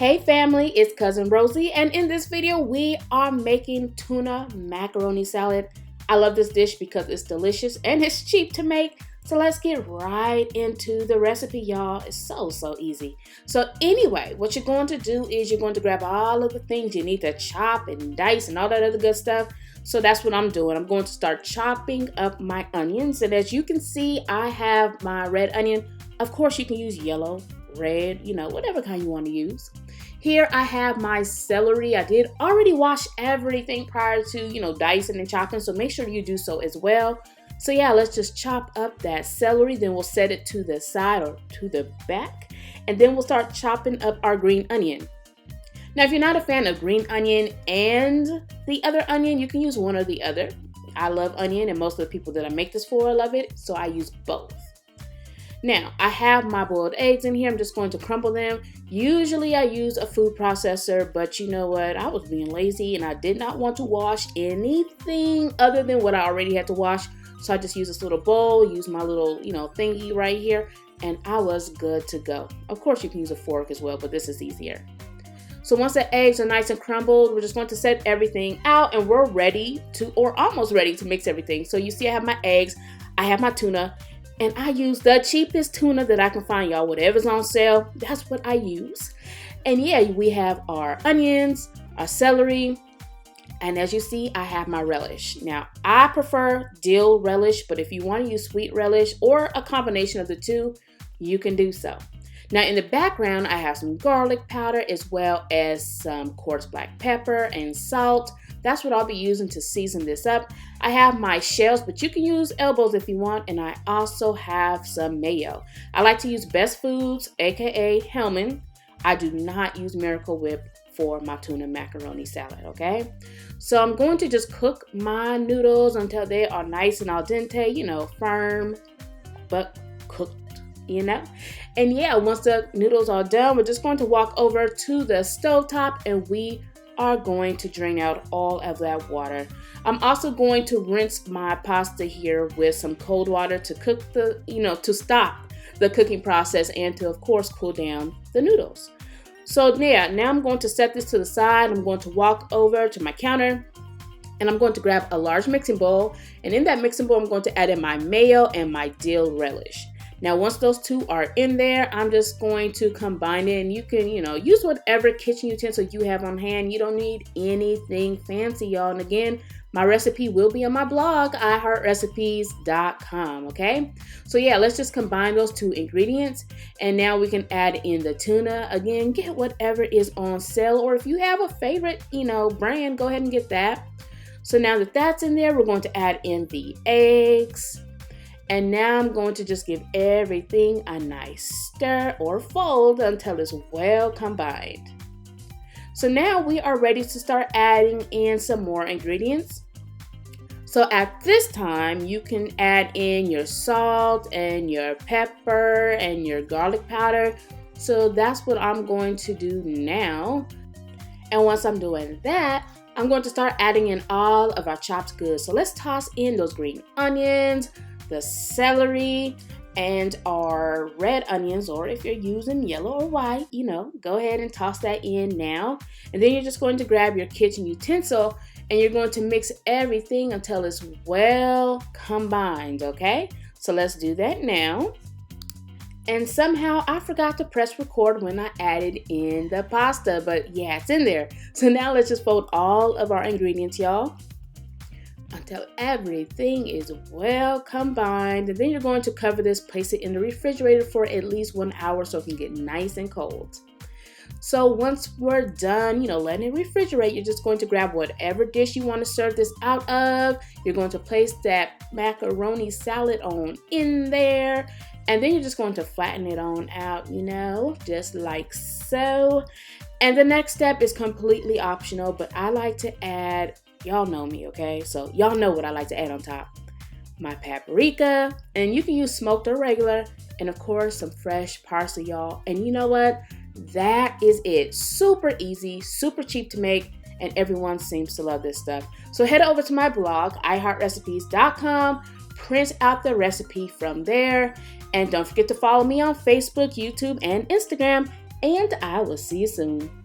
Hey family, it's Cousin Rosie, and in this video we are making tuna macaroni salad. I love this dish because it's delicious and it's cheap to make. So let's get right into the recipe, y'all. It's so easy. So anyway, what you're going to do is you're going to grab all of the things you need to chop and dice and all that other good stuff. So that's what I'm doing. I'm going to start chopping up my onions. And as you can see, I have my red onion. Of course, you can use yellow, red, whatever kind you want to use. Here I have my celery. I did already wash everything prior to, dicing and chopping. So make sure you do so as well. So yeah, let's just chop up that celery. Then we'll set it to the side or to the back. And then we'll start chopping up our green onion. Now, if you're not a fan of green onion and the other onion, you can use one or the other. I love onion, and most of the people that I make this for love it, so I use both. Now, I have my boiled eggs in here. I'm just going to crumble them. Usually I use a food processor, but you know what? I was being lazy and I did not want to wash anything other than what I already had to wash. So I just use this little bowl, use my little, thingy right here, and I was good to go. Of course, you can use a fork as well, but this is easier. So once the eggs are nice and crumbled, we're just going to set everything out and we're ready to, or almost ready to mix everything. So you see I have my eggs, I have my tuna, and I use the cheapest tuna that I can find, y'all. Whatever's on sale, that's what I use. And yeah, we have our onions, our celery, and as you see, I have my relish. Now, I prefer dill relish, but if you want to use sweet relish or a combination of the two, you can do so. Now, in the background, I have some garlic powder as well as some coarse black pepper and salt. That's what I'll be using to season this up. I have my shells, but you can use elbows if you want, and I also have some mayo. I like to use Best Foods, aka Hellman. I do not use Miracle Whip for my tuna macaroni salad, okay? So I'm going to just cook my noodles until they are nice and al dente, firm, but cooked. And yeah, once the noodles are done, we're just going to walk over to the stovetop and we are going to drain out all of that water. I'm also going to rinse my pasta here with some cold water to cook to stop the cooking process and to, of course, cool down the noodles. So yeah, now I'm going to set this to the side. I'm going to walk over to my counter and I'm going to grab a large mixing bowl. And in that mixing bowl, I'm going to add in my mayo and my dill relish. Now, once those two are in there, I'm just going to combine it, and you can, use whatever kitchen utensil you have on hand. You don't need anything fancy, y'all. And again, my recipe will be on my blog, iHeartRecipes.com, okay? So yeah, let's just combine those two ingredients, and now we can add in the tuna. Again, get whatever is on sale, or if you have a favorite, brand, go ahead and get that. So now that that's in there, we're going to add in the eggs. And now I'm going to just give everything a nice stir or fold until it's well combined. So now we are ready to start adding in some more ingredients. So at this time, you can add in your salt and your pepper and your garlic powder. So that's what I'm going to do now. And once I'm doing that, I'm going to start adding in all of our chopped goods. So let's toss in those green onions, the celery, and our red onions, or if you're using yellow or white, go ahead and toss that in now. And then you're just going to grab your kitchen utensil and you're going to mix everything until it's well combined, okay? So let's do that now. And somehow I forgot to press record when I added in the pasta, but yeah, it's in there. So now let's just fold all of our ingredients, y'all, until everything is well combined. And then you're going to cover this, place it in the refrigerator for at least 1 hour so it can get nice and cold. So once we're done, letting it refrigerate, you're just going to grab whatever dish you want to serve this out of. You're going to place that macaroni salad on in there. And then you're just going to flatten it on out, just like so. And the next step is completely optional, but I like to add, y'all know me, okay? So y'all know what I like to add on top. My paprika, and you can use smoked or regular, and of course some fresh parsley, y'all. And you know what? That is it. Super easy, super cheap to make, and everyone seems to love this stuff. So head over to my blog, iHeartRecipes.com, print out the recipe from there, and don't forget to follow me on Facebook, YouTube, and Instagram and I will see you soon.